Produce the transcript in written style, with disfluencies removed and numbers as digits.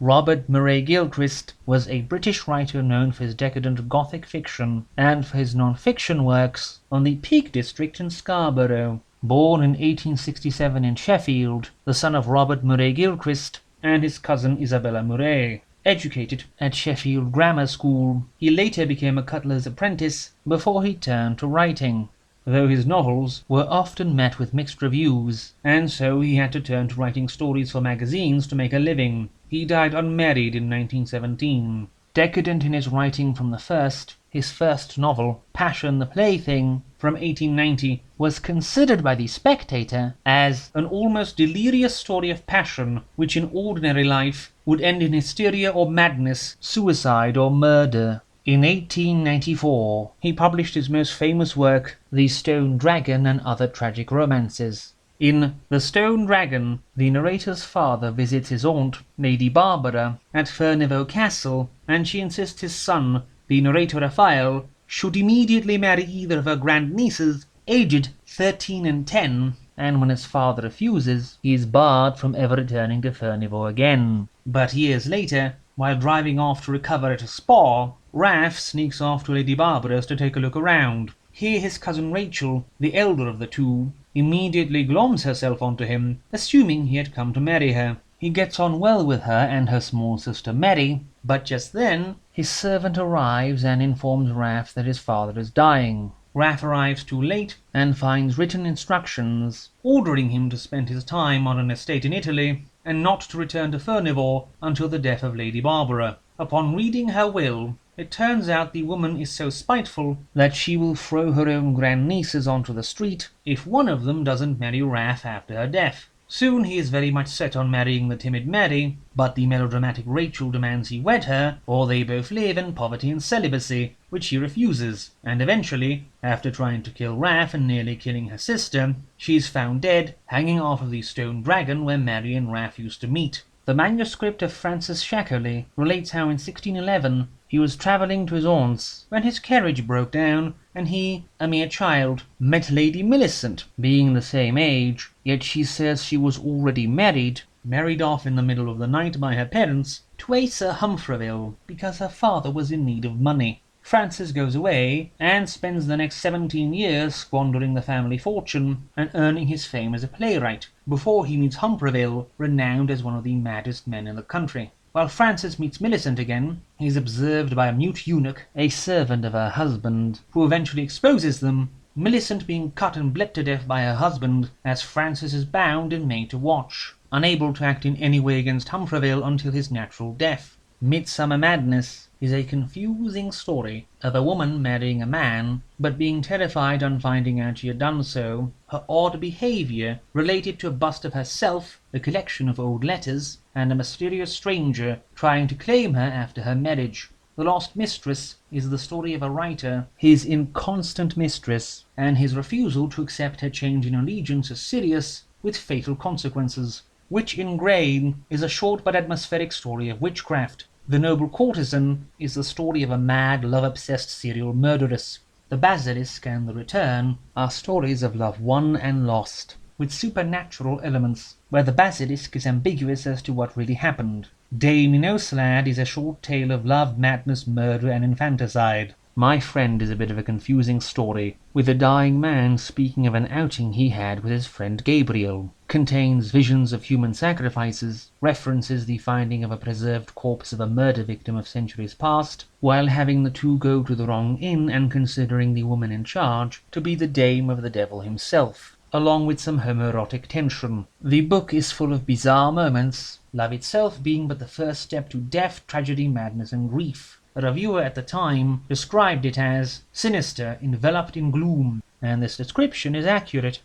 R.Murray Gilchrist was a British writer known for his decadent Gothic fiction and for his non-fiction works on the Peak District in Scarborough. Born in 1867 in Sheffield, the son of R.Murray Gilchrist and his cousin Isabella Murray. Educated at Sheffield Grammar School, he later became a cutler's apprentice before he turned to writing. Though his novels were often met with mixed reviews, and so he had to turn to writing stories for magazines to make a living. He died unmarried in 1917. Decadent in his writing from the first, his first novel, Passion the Plaything, from 1890, was considered by The Spectator as an almost delirious story of passion which in ordinary life would end in hysteria or madness, suicide or murder. In 1894, he published his most famous work, The Stone Dragon and Other Tragic Romances. In The Stone Dragon, the narrator's father visits his aunt, Lady Barbara, at Furnival Castle, and she insists his son, the narrator Raphael, should immediately marry either of her grandnieces, aged 13 and 10, and when his father refuses, he is barred from ever returning to Furnival again. But years later, while driving off to recover at a spa, Raph sneaks off to Lady Barbara's to take a look around. Here his cousin Rachel, the elder of the two, immediately gloms herself onto him, assuming he had come to marry her. He gets on well with her and her small sister Mary, but just then his servant arrives and informs Raph that his father is dying. Raph arrives too late and finds written instructions ordering him to spend his time on an estate in Italy and not to return to Furnival until the death of Lady Barbara. Upon reading her will, it turns out the woman is so spiteful that she will throw her own grandnieces onto the street if one of them doesn't marry Raph after her death. Soon he is very much set on marrying the timid Mary, but the melodramatic Rachel demands he wed her, or they both live in poverty and celibacy, which he refuses, and eventually, after trying to kill Raph and nearly killing her sister, she is found dead, hanging off of the stone dragon where Mary and Raph used to meet. The manuscript of Francis Shackerley relates how in 1611 he was travelling to his aunt's when his carriage broke down, and he, a mere child, met Lady Millicent, being the same age, yet she says she was already married off in the middle of the night by her parents to a Sir Humphreys because her father was in need of money. Francis goes away and spends the next 17 years squandering the family fortune and earning his fame as a playwright, before he meets Humphreys, renowned as one of the maddest men in the country. While Francis meets Millicent again, he is observed by a mute eunuch, a servant of her husband, who eventually exposes them, Millicent being cut and bled to death by her husband, as Francis is bound and made to watch, unable to act in any way against Humphreys until his natural death. Midsummer Madness is a confusing story of a woman marrying a man, but being terrified on finding out she had done so, her odd behaviour related to a bust of herself, a collection of old letters, and a mysterious stranger trying to claim her after her marriage. The Lost Mistress is the story of a writer, his inconstant mistress, and his refusal to accept her change in allegiance as serious, with fatal consequences. Witch in Grey is a short but atmospheric story of witchcraft. The Noble Courtesan is the story of a mad, love-obsessed serial murderess. The Basilisk and the Return are stories of love won and lost, with supernatural elements, where the basilisk is ambiguous as to what really happened. Dame Inoslad is a short tale of love, madness, murder, and infanticide. My Friend is a bit of a confusing story, with a dying man speaking of an outing he had with his friend Gabriel. Contains visions of human sacrifices, references the finding of a preserved corpse of a murder victim of centuries past, while having the two go to the wrong inn and considering the woman in charge to be the dame of the devil himself, along with some homoerotic tension. The book is full of bizarre moments, love itself being but the first step to death, tragedy, madness, and grief. A reviewer at the time described it as sinister, enveloped in gloom, and this description is accurate.